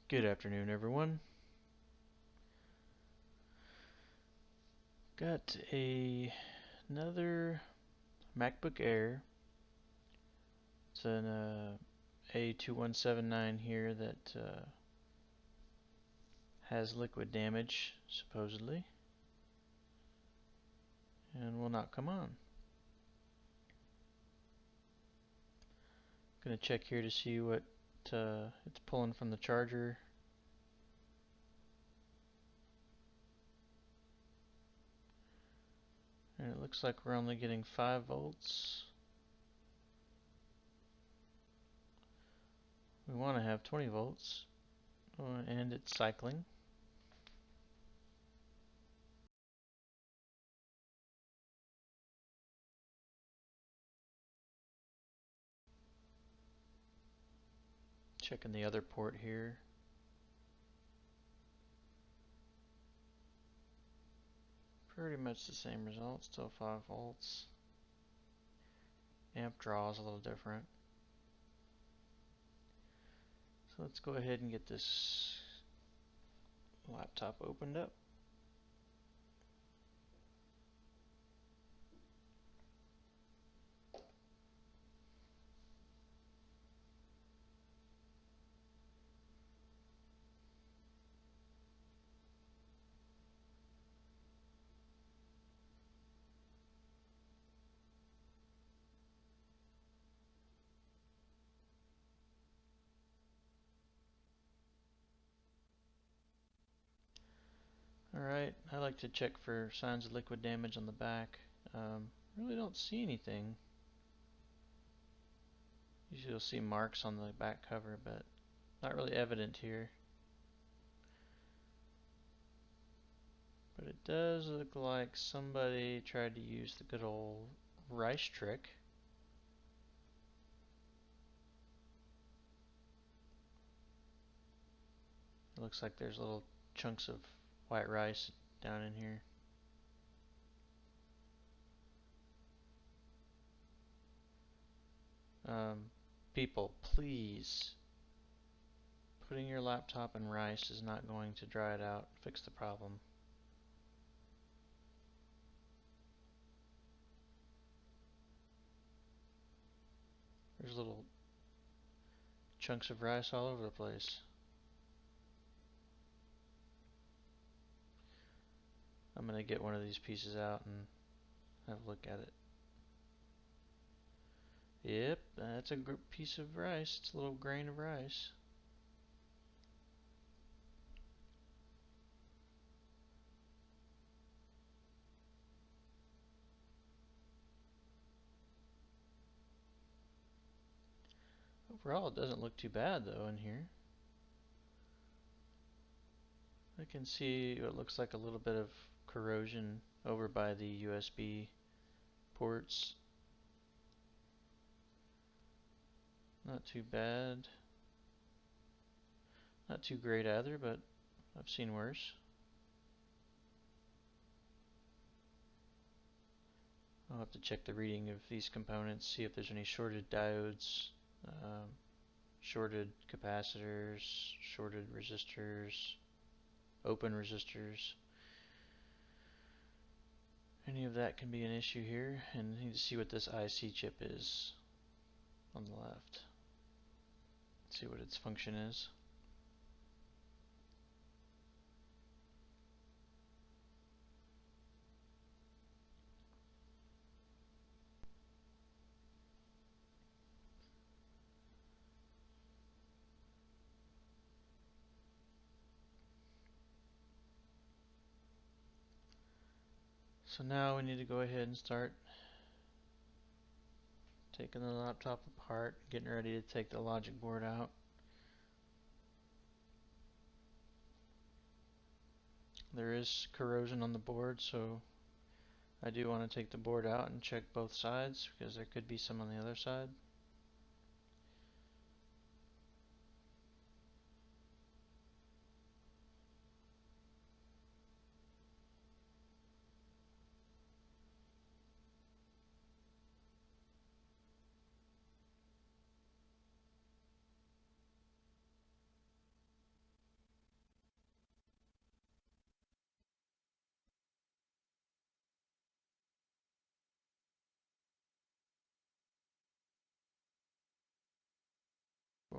Good afternoon, everyone. Got another MacBook Air. It's an A2179 here that has liquid damage, supposedly, and will not come on. Gonna check here to see what it's pulling from the charger. And it looks like we're only getting 5 volts. We want to have 20 volts, and it's cycling. Checking the other port here. Pretty much the same result, still 5 volts. Amp draw is a little different. So let's go ahead and get this laptop opened up. Alright, I like to check for signs of liquid damage on the back. Really don't see anything. Usually you'll see marks on the back cover, but not really evident here. But it does look like somebody tried to use the good old rice trick. It looks like there's little chunks of white rice down in here. People, please, putting your laptop in rice is not going to dry it out, fix the problem. There's little chunks of rice all over the place. I'm going to get one of these pieces out and have a look at it. Yep, that's a piece of rice. It's a little grain of rice. Overall, it doesn't look too bad though in here. I can see what looks like a little bit of corrosion over by the USB ports. Not too bad. Not too great either, but I've seen worse. I'll have to check the reading of these components, see if there's any shorted diodes, shorted capacitors, shorted resistors, open resistors. Any of that can be an issue here, and I need to see what this IC chip is on the left. See what its function is. So now we need to go ahead and start taking the laptop apart, getting ready to take the logic board out. There is corrosion on the board, so I do want to take the board out and check both sides because there could be some on the other side.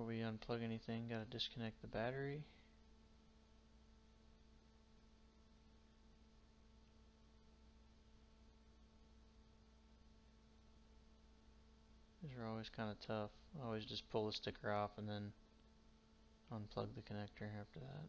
before we unplug anything, gotta disconnect the battery. These are always kind of tough. I always just pull the sticker off and then unplug the connector after that.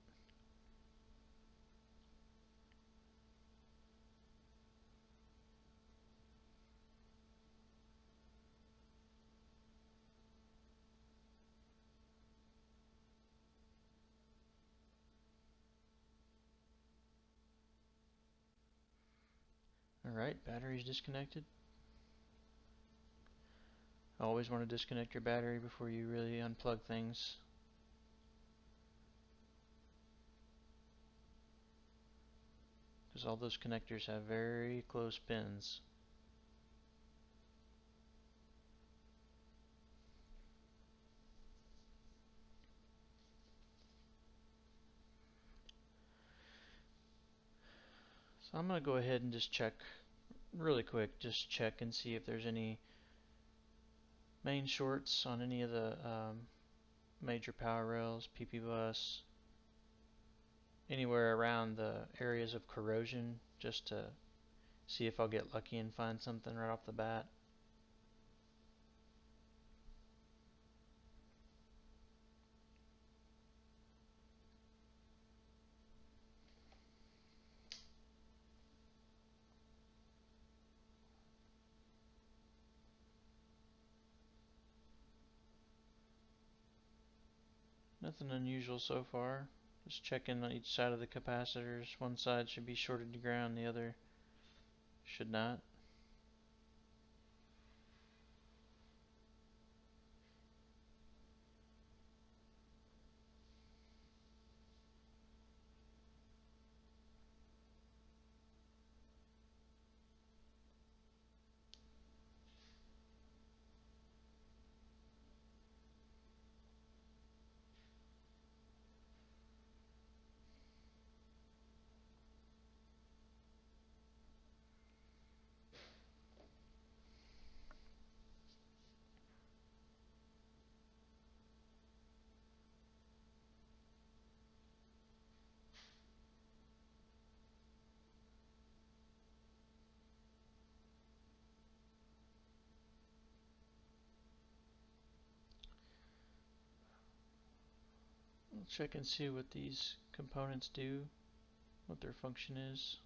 Alright, battery's disconnected. Always want to disconnect your battery before you really unplug things. Because all those connectors have very close pins. So I'm going to go ahead and just check really quick, just check and see if there's any main shorts on any of the major power rails, PP bus, anywhere around the areas of corrosion, just to see if I'll get lucky and find something right off the bat. Nothing unusual so far. Just checking on each side of the capacitors. One side should be shorted to ground, the other should not. We'll check and see what these components do, what their function is.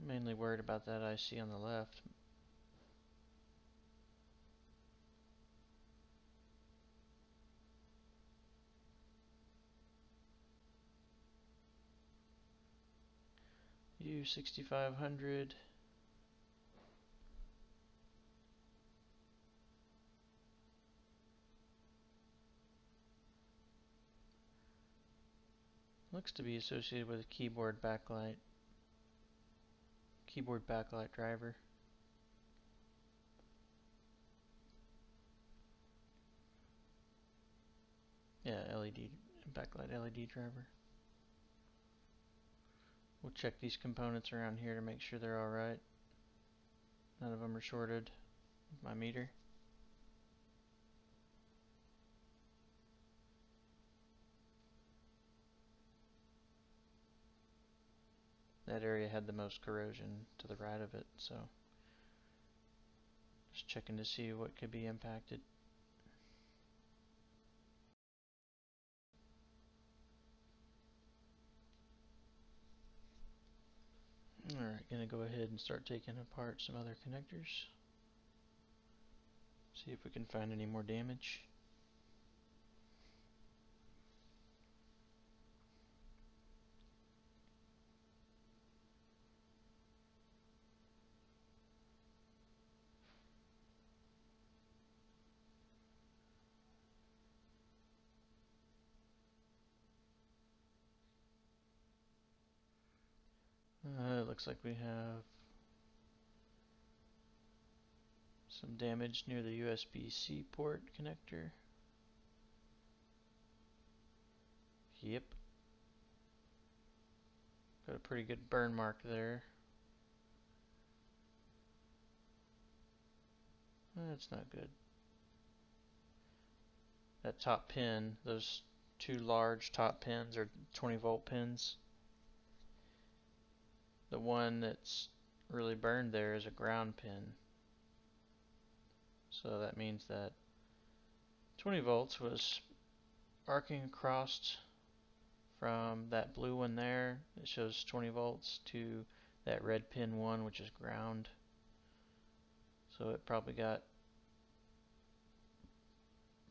I'm mainly worried about that IC on the left. U6500. Looks to be associated with a keyboard backlight driver. Yeah, backlight LED driver. We'll check these components around here to make sure they're alright. None of them are shorted with my meter. That area had the most corrosion to the right of it, so just checking to see what could be impacted. Alright, gonna go ahead and start taking apart some other connectors. See if we can find any more damage. It looks like we have some damage near the USB-C port connector. Yep. Got a pretty good burn mark there. That's not good. That top pin, those two large top pins are 20 volt pins. The one that's really burned there is a ground pin. So that means that 20 volts was arcing across from that blue one there. It shows 20 volts to that red pin one, which is ground. So it probably got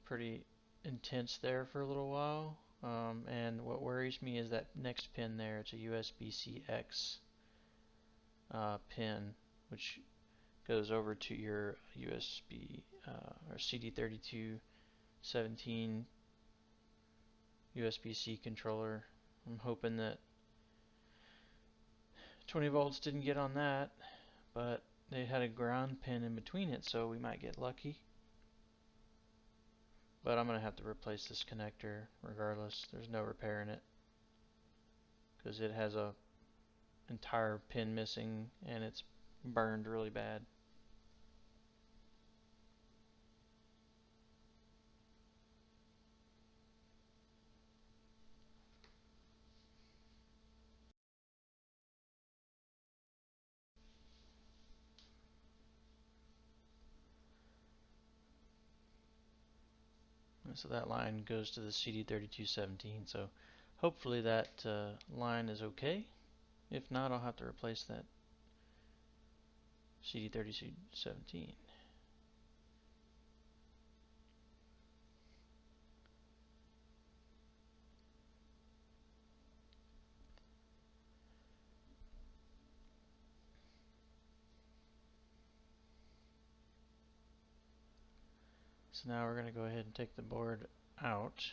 pretty intense there for a little while. And what worries me is that next pin there. It's a USB-C-X pin, which goes over to your USB or CD3217 USB-C controller. I'm hoping that 20 volts didn't get on that, but they had a ground pin in between it, so we might get lucky. But I'm going to have to replace this connector regardless. There's no repairing it because it has a entire pin missing and it's burned really bad. So that line goes to the CD3217, so hopefully that line is okay. If not, I'll have to replace that CD3217. So now we're going to go ahead and take the board out.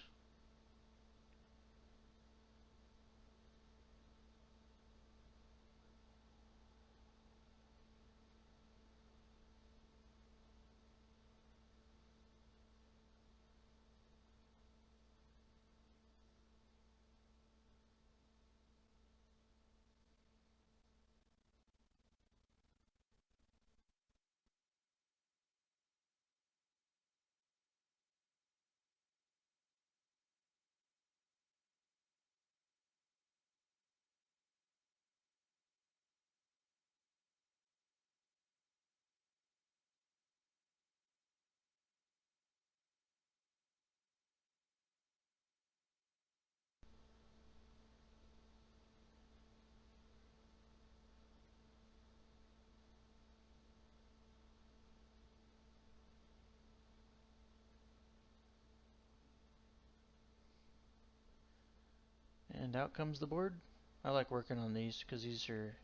And out comes the board. I like working on these because these are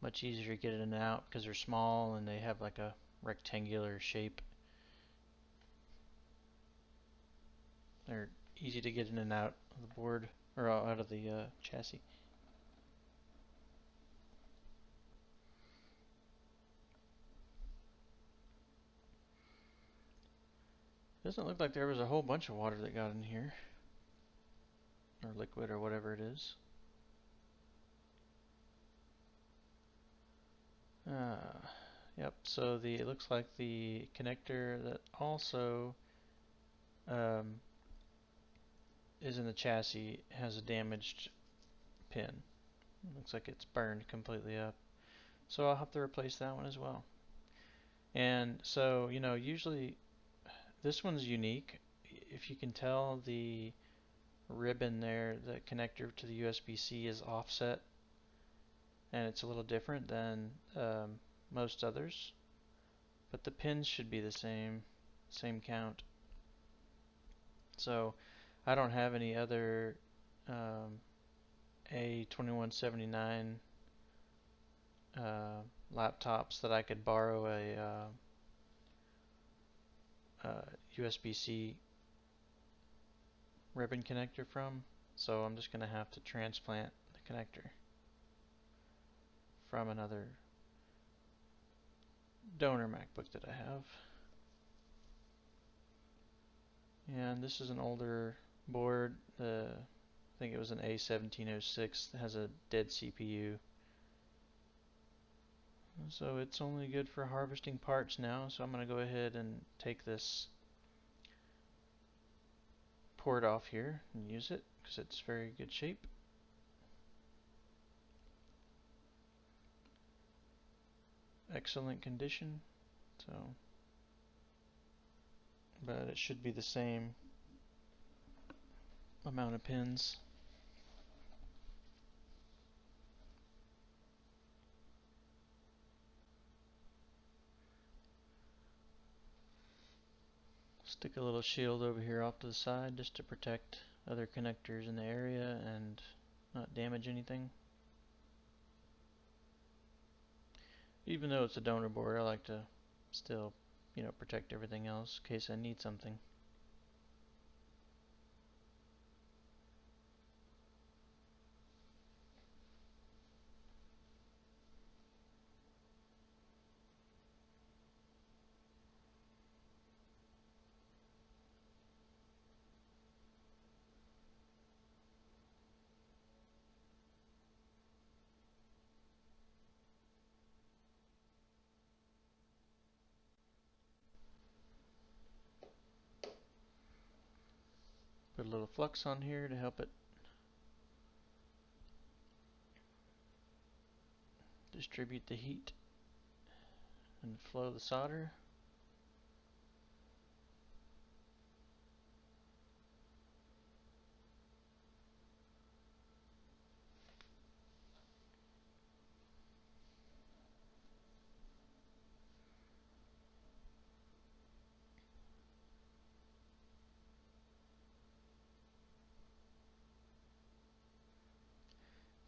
much easier to get in and out because they're small and they have like a rectangular shape. They're easy to get in and out of the board or out of the chassis. Doesn't look like there was a whole bunch of water that got in here, or liquid or whatever it is. Yep, so it looks like the connector that also is in the chassis has a damaged pin. It looks like it's burned completely up. So I'll have to replace that one as well. And so, usually this one's unique. If you can tell, the ribbon there, the connector to the USB-C is offset, and it's a little different than most others. But the pins should be the same count. So I don't have any other A2179 laptops that I could borrow a USB-C ribbon connector from, so I'm just going to have to transplant the connector from another donor MacBook that I have. And this is an older board. I think it was an A1706 that has a dead CPU. So it's only good for harvesting parts now, so I'm going to go ahead and take this port off here and use it because it's very good shape. Excellent condition. So, but it should be the same amount of pins. Stick a little shield over here off to the side just to protect other connectors in the area and not damage anything. Even though it's a donor board, I like to still, protect everything else in case I need something. Put a little flux on here to help it distribute the heat and flow the solder.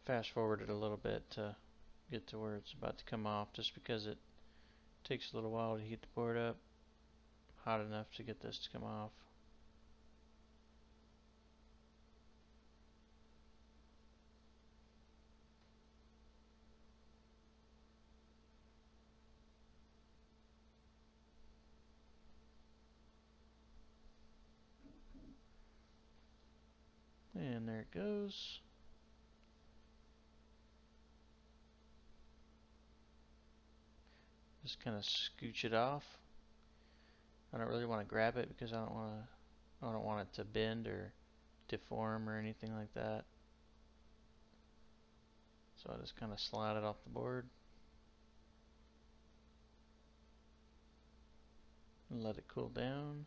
Fast forward it a little bit to get to where it's about to come off, just because it takes a little while to heat the board up hot enough to get this to come off. And there it goes. Just kind of scooch it off. I don't really want to grab it because I don't want it to bend or deform or anything like that. So I just kind of slide it off the board and let it cool down.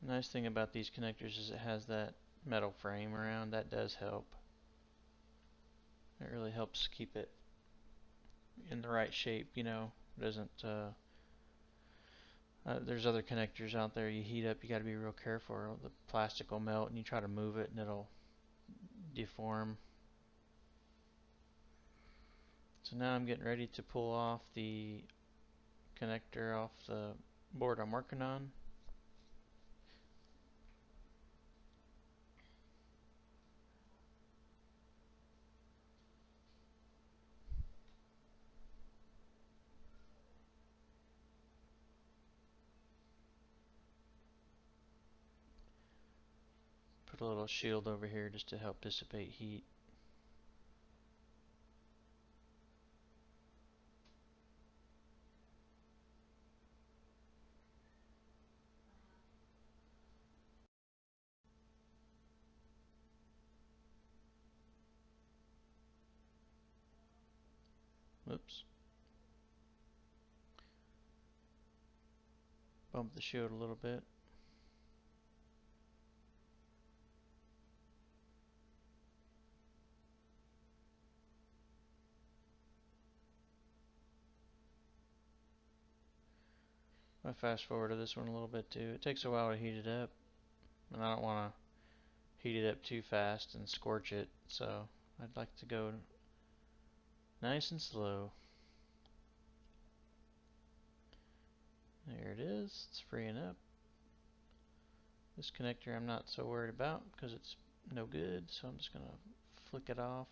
The nice thing about these connectors is it has that metal frame around. That does help. It really helps keep it in the right shape, It doesn't there's other connectors out there you heat up, you got to be real careful. The plastic will melt and you try to move it and it'll deform. So now I'm getting ready to pull off the connector off the board I'm working on. Put a little shield over here just to help dissipate heat. Whoops. Bump the shield a little bit. I fast forward to this one a little bit too. It takes a while to heat it up, and I don't want to heat it up too fast and scorch it, so I'd like to go nice and slow. There it is. It's freeing up. This connector I'm not so worried about because it's no good, so I'm just going to flick it off.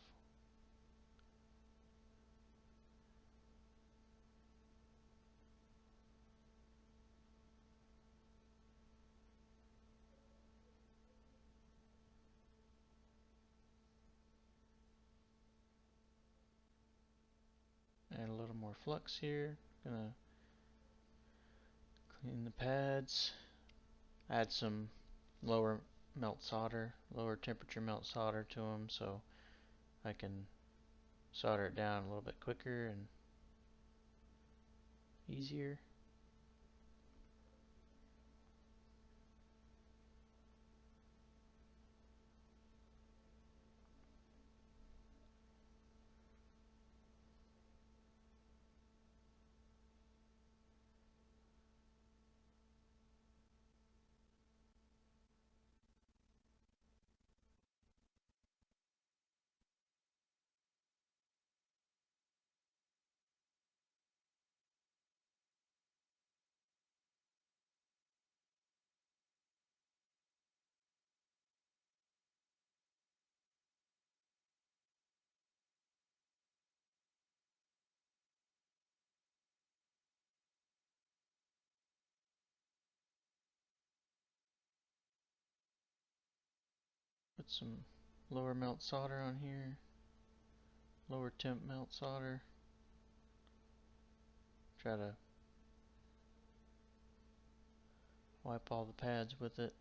little more flux here. Gonna clean the pads. Add some lower temperature melt solder to them so I can solder it down a little bit quicker and easier. Put some lower melt solder on here, lower temp melt solder. Try to wipe all the pads with it.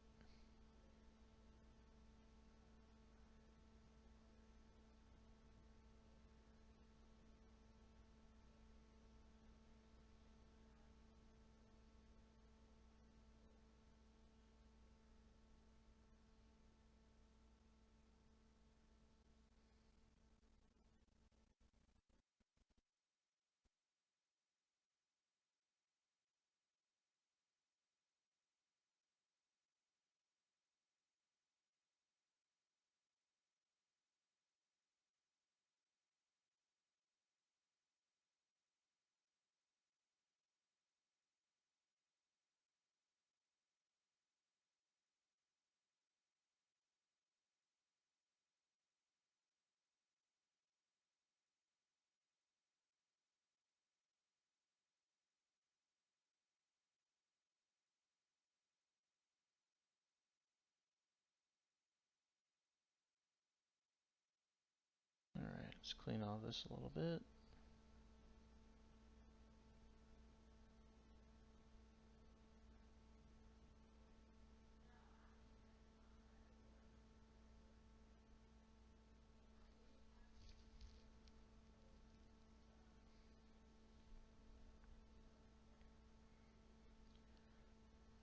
Alright, let's clean all this a little bit.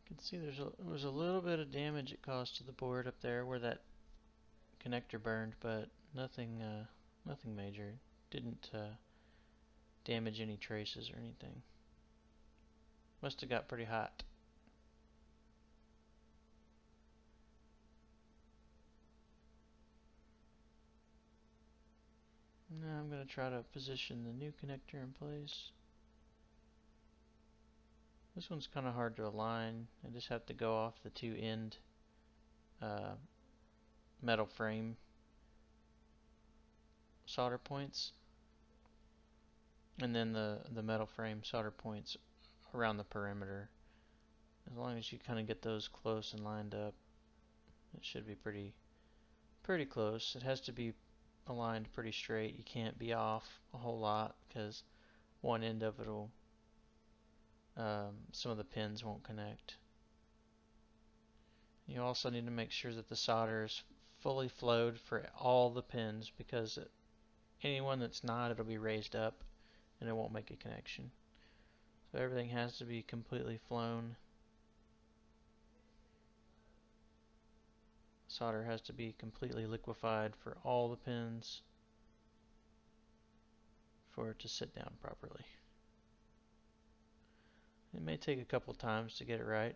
You can see there was a little bit of damage it caused to the board up there where that connector burned, but nothing major. Didn't damage any traces or anything. Must have got pretty hot. Now I'm going to try to position the new connector in place. This one's kind of hard to align. I just have to go off the two end metal frame solder points, and then the metal frame solder points around the perimeter. As long as you kind of get those close and lined up, it should be pretty close. It has to be aligned pretty straight. You can't be off a whole lot because one end of it'll some of the pins won't connect. You also need to make sure that the solder is fully flowed for all the pins, because any one that's not, it'll be raised up and it won't make a connection. So everything has to be completely flown. Solder has to be completely liquefied for all the pins for it to sit down properly. It may take a couple times to get it right.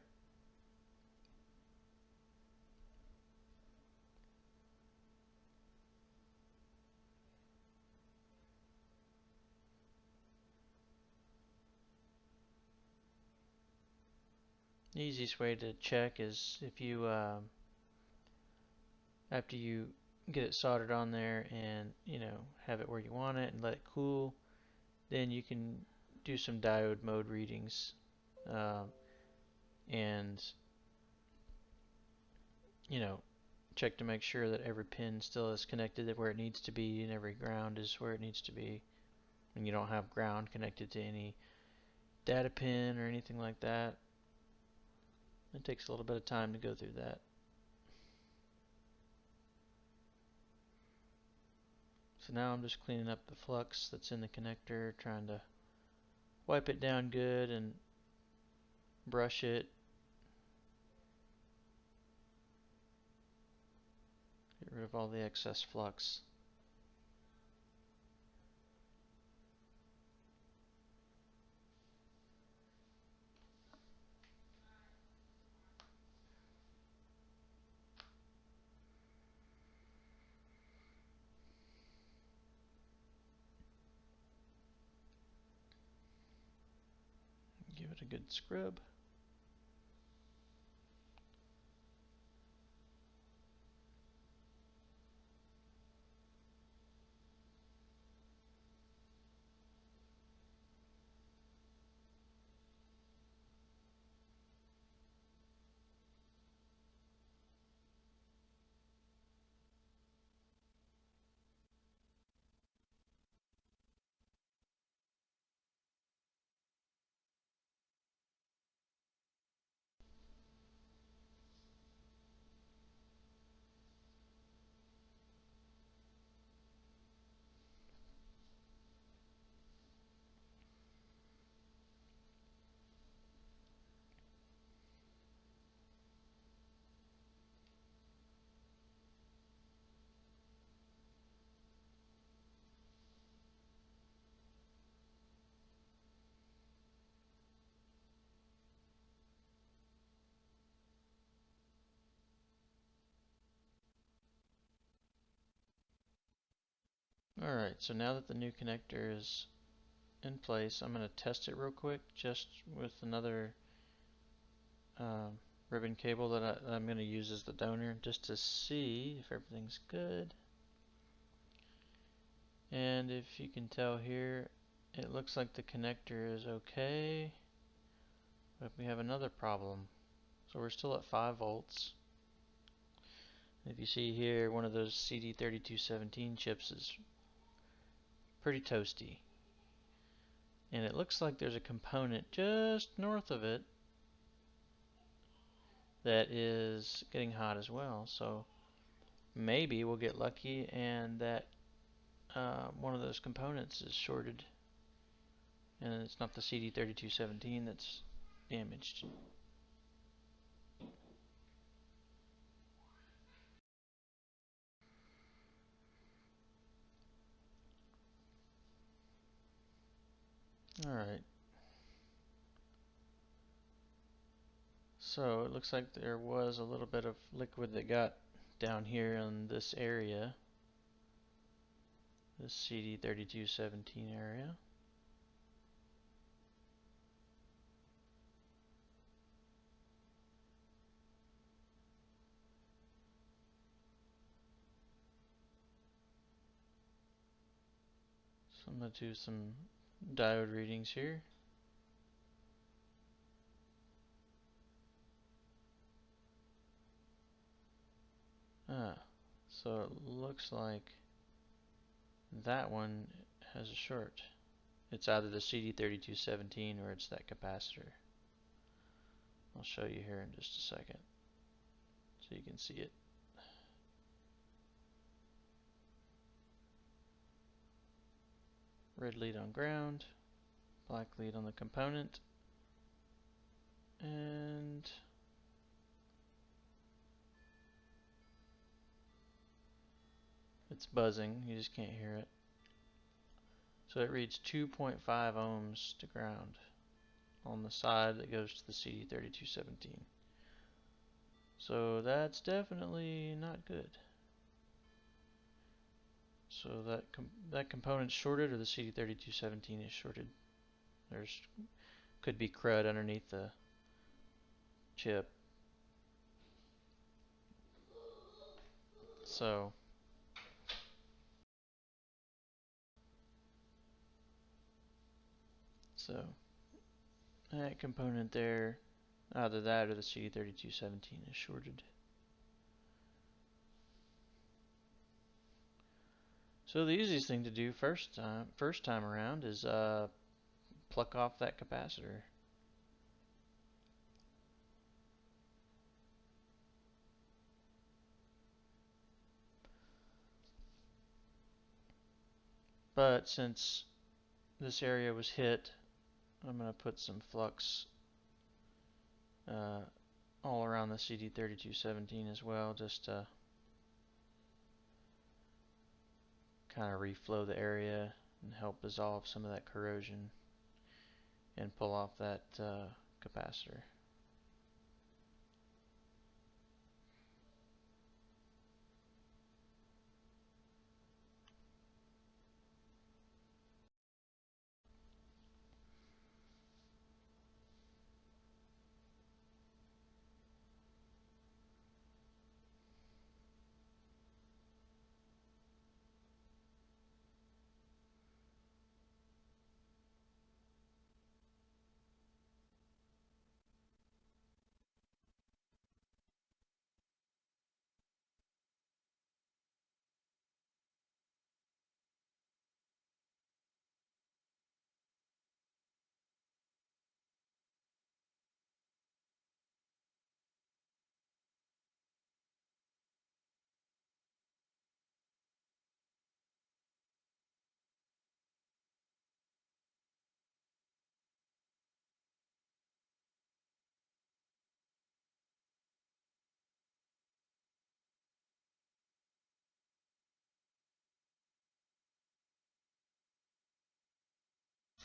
The easiest way to check is if you, after you get it soldered on there and have it where you want it and let it cool, then you can do some diode mode readings, and check to make sure that every pin still is connected where it needs to be and every ground is where it needs to be. and you don't have ground connected to any data pin or anything like that. It takes a little bit of time to go through that. So now I'm just cleaning up the flux that's in the connector, trying to wipe it down good and brush it. Get rid of all the excess flux. Give it a good scrub. Alright, so now that the new connector is in place, I'm going to test it real quick just with another ribbon cable that I'm going to use as the donor, just to see if everything's good. And if you can tell here, it looks like the connector is okay, but we have another problem. So we're still at 5 volts. If you see here, one of those CD3217 chips is pretty toasty. And it looks like there's a component just north of it that is getting hot as well. So maybe we'll get lucky and that one of those components is shorted and it's not the CD3217 that's damaged. Alright. So it looks like there was a little bit of liquid that got down here in this area, this CD3217 area. So I'm going to do some diode readings here. So it looks like that one has a short. It's either the CD3217 or it's that capacitor. I'll show you here in just a second so you can see it. Red lead on ground, black lead on the component, and it's buzzing, you just can't hear it. So it reads 2.5 ohms to ground on the side that goes to the CD3217. So that's definitely not good. So that component's shorted, or the CD3217 is shorted. There's could be crud underneath the chip. So that component there, either that or the CD3217 is shorted. So the easiest thing to do first time around is pluck off that capacitor. But since this area was hit, I'm going to put some flux all around the CD3217 as well, just to kind of reflow the area and help dissolve some of that corrosion and pull off that capacitor.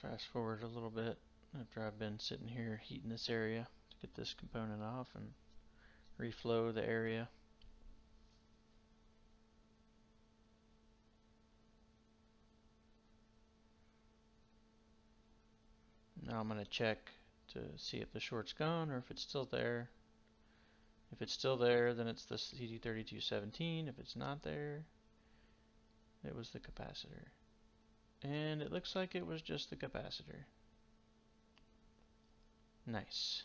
Fast forward a little bit after I've been sitting here heating this area to get this component off and reflow the area. Now I'm going to check to see if the short's gone or if it's still there. If it's still there, then it's the CD3217. If it's not there, it was the capacitor. And it looks like it was just the capacitor. Nice.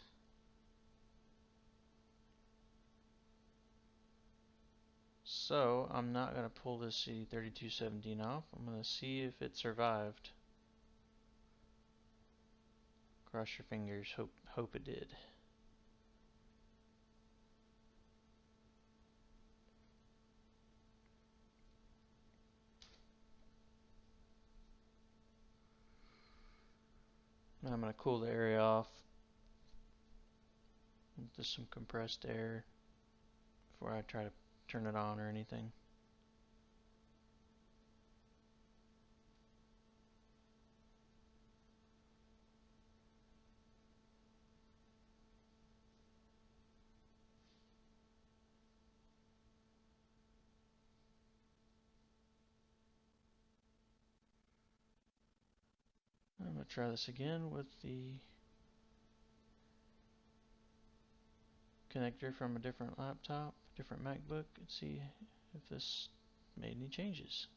So I'm not going to pull this CD3217 off. I'm going to see if it survived. Cross your fingers. Hope it did. Now I'm going to cool the area off with just some compressed air before I try to turn it on or anything. I'm going to try this again with the connector from a different laptop, different MacBook, and see if this made any changes.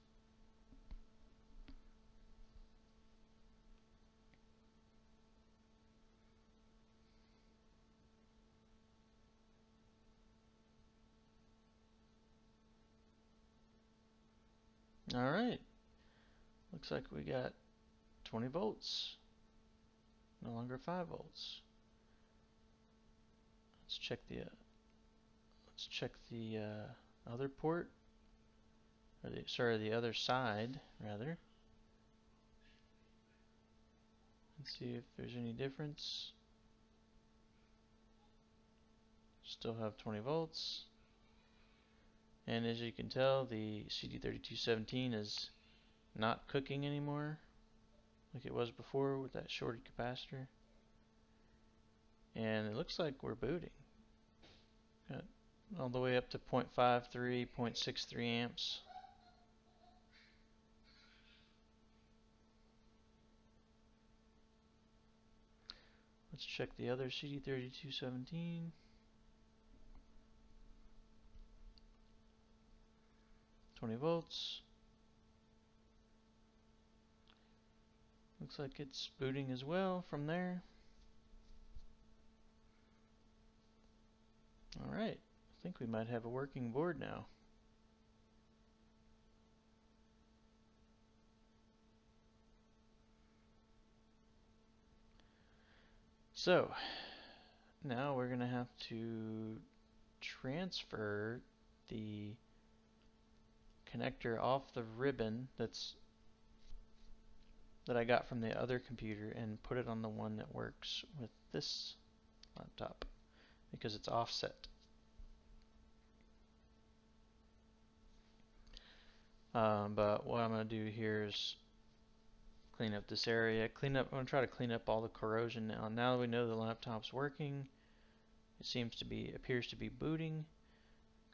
Alright, looks like we got 20 volts, no longer 5 volts. Let's check the other port, or the other side rather, and see if there's any difference. Still have 20 volts. And as you can tell, the CD3217 is not cooking anymore like it was before with that shorted capacitor. And it looks like we're booting. Got all the way up to 0.53, 0.63 amps. Let's check the other CD3217. 20 volts. Looks like it's booting as well from there. Alright, I think we might have a working board now. So now we're going to have to transfer the connector off the ribbon that I got from the other computer and put it on the one that works with this laptop because it's offset. But what I'm going to do here is clean up this area. I'm going to try to clean up all the corrosion now. Now that we know the laptop's working, it appears to be booting.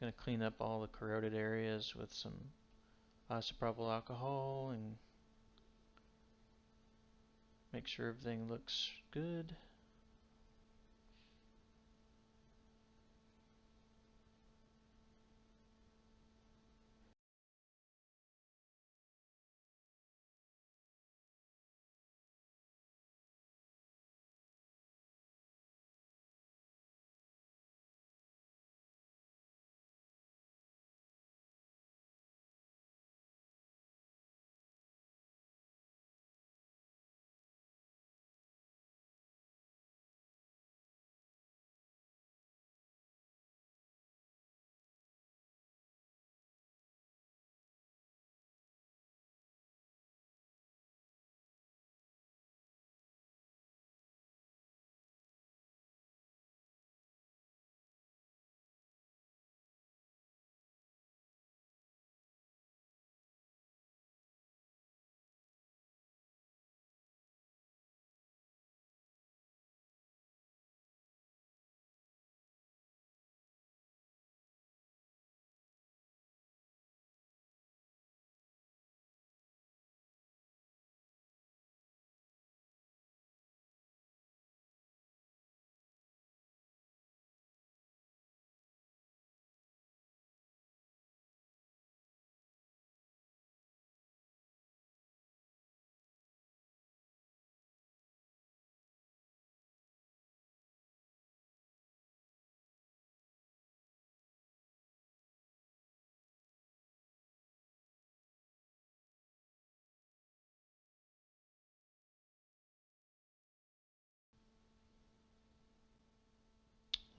I'm going to clean up all the corroded areas with some isopropyl alcohol and make sure everything looks good.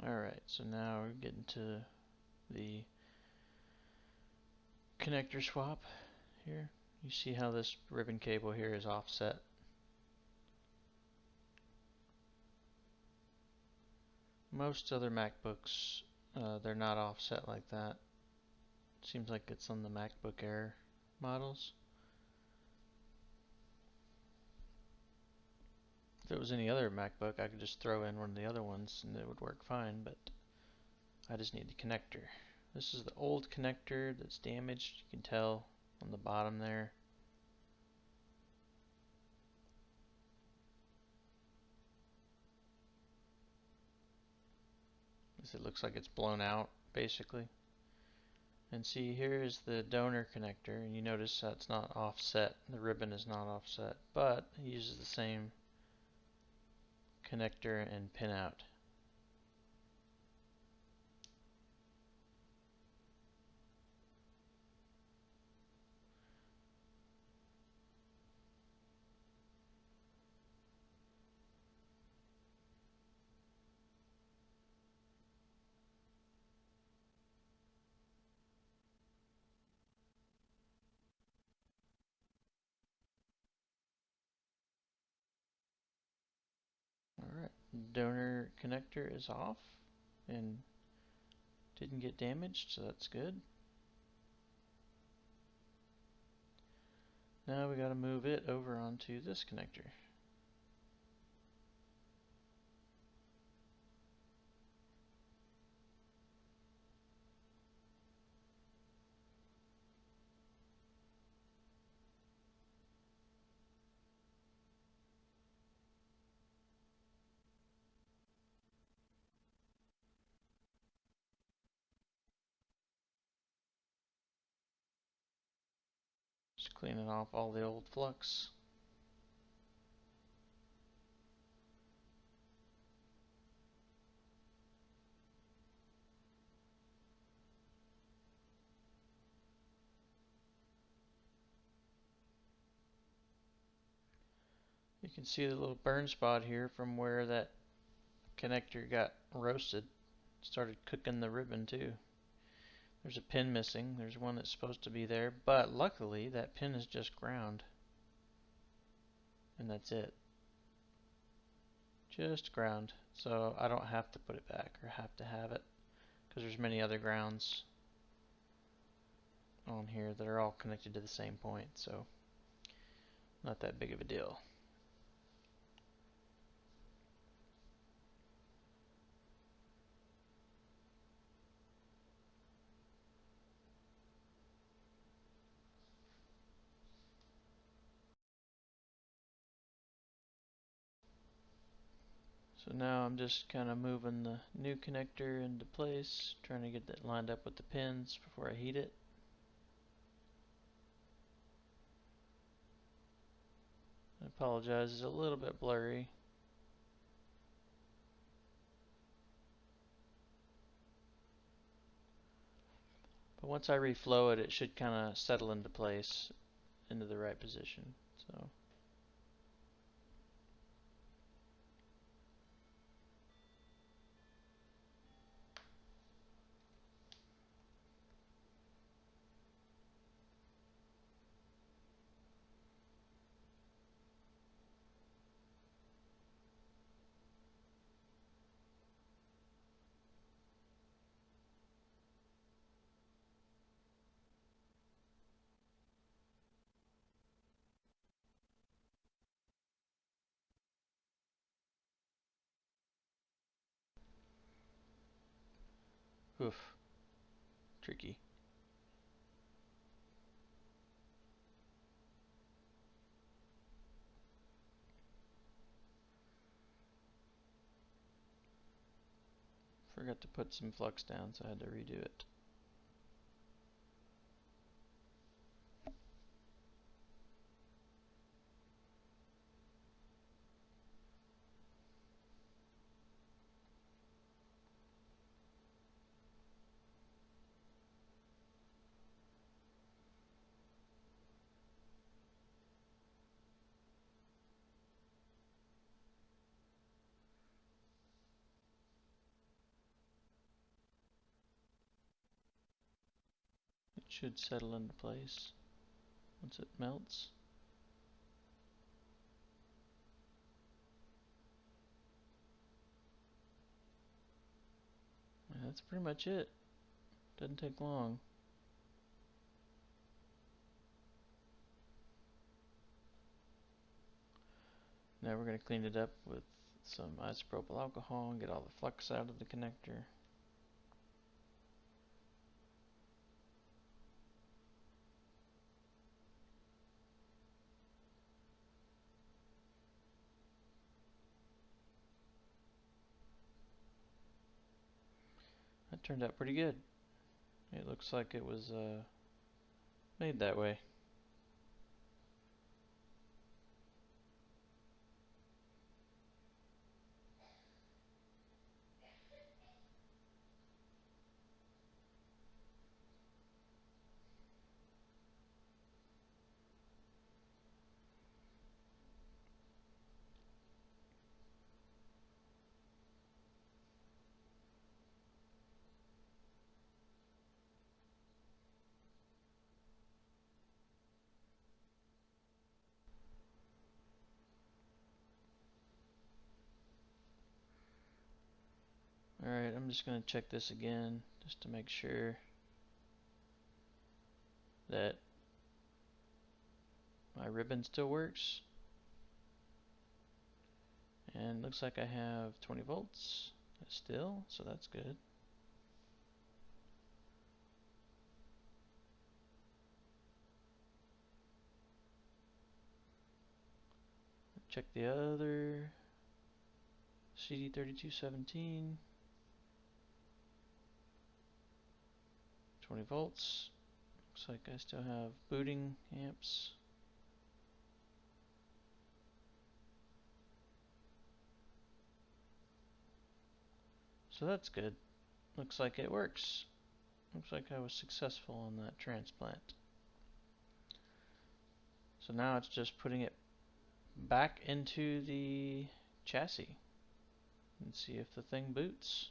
Alright, so now we're getting to the connector swap here. You see how this ribbon cable here is offset. Most other MacBooks, they're not offset like that. Seems like it's on the MacBook Air models. If it was any other MacBook, I could just throw in one of the other ones and it would work fine, but I just need the connector. This is the old connector that's damaged. You can tell on the bottom there. It looks like it's blown out, basically. And see, here is the donor connector, and you notice that it's not offset. The ribbon is not offset, but it uses the same connector and pinout. Alright, donor connector is off and didn't get damaged, so that's good. Now we gotta move it over onto this connector. Just cleaning off all the old flux. You can see the little burn spot here from where that connector got roasted. Started cooking the ribbon too. There's a pin missing. There's one that's supposed to be there, but luckily that pin is just ground. And that's it. Just ground. So I don't have to put it back or have to have it, because there's many other grounds on here that are all connected to the same point, so not that big of a deal. So now I'm just kind of moving the new connector into place, trying to get that lined up with the pins before I heat it. I apologize, it's a little bit blurry. But once I reflow it, it should kind of settle into place, into the right position. So. Oof. Tricky. Forgot to put some flux down, so I had to redo it. It should settle into place once it melts. And that's pretty much it. Doesn't take long. Now we're going to clean it up with some isopropyl alcohol and get all the flux out of the connector. That turned out pretty good. It looks like it was made that way. Alright, I'm just going to check this again just to make sure that my ribbon still works. And looks like I have 20 volts still, so that's good. Check the other CD3217. 20 volts. Looks like I still have booting amps. So that's good. Looks like it works. Looks like I was successful on that transplant. So now it's just putting it back into the chassis. and see if the thing boots.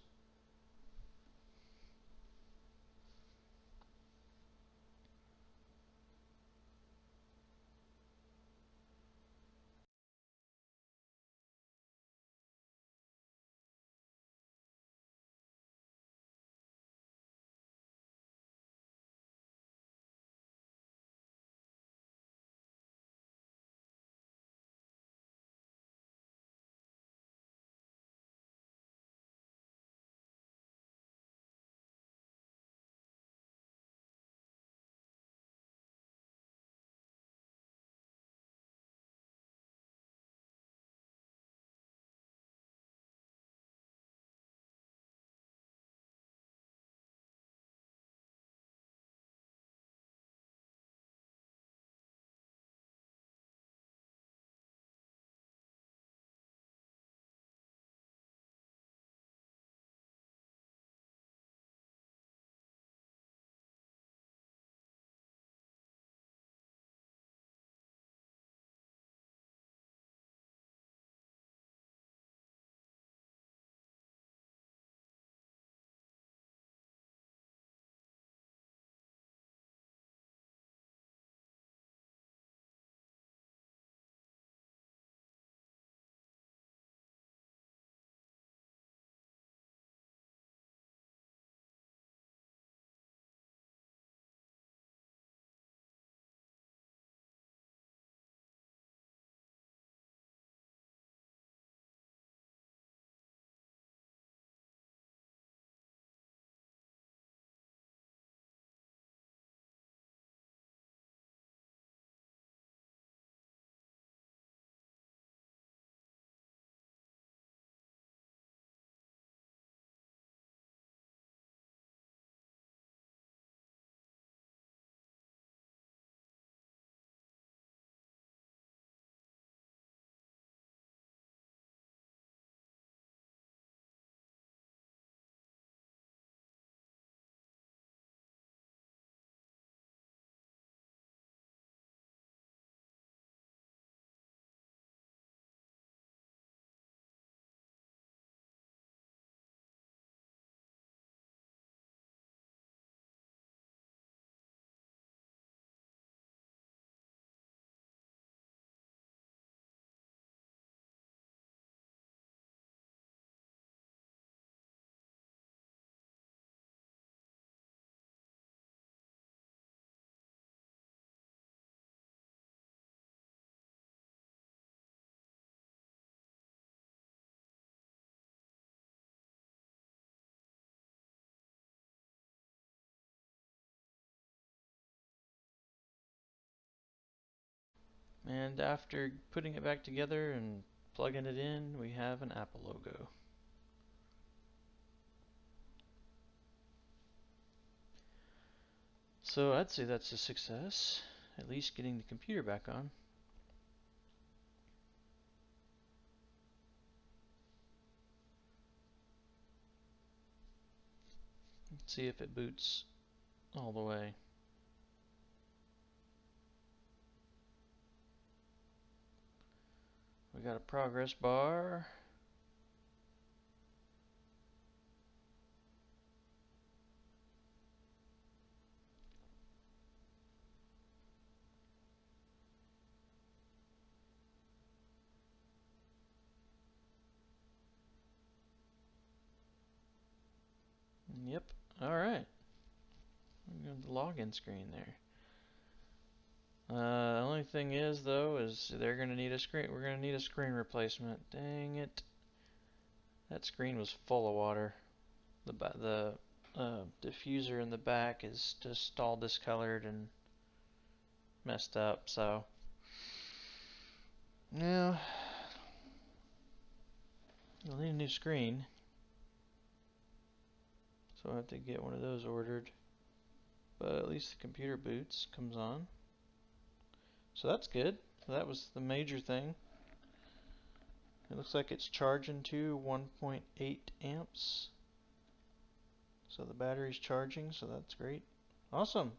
And after putting it back together and plugging it in, we have an Apple logo. So I'd say that's a success, at least getting the computer back on. Let's see if it boots all the way. We got a progress bar. Yep, alright. We got the login screen there. Only thing is though, is they're gonna need a screen. We're gonna need a screen replacement. Dang it! That screen was full of water. The diffuser in the back is just all discolored and messed up. So yeah, we'll need a new screen. So I have to get one of those ordered. But at least the computer boots, comes on. So that's good. That was the major thing. It looks like it's charging to 1.8 amps. So the battery's charging, so that's great. Awesome.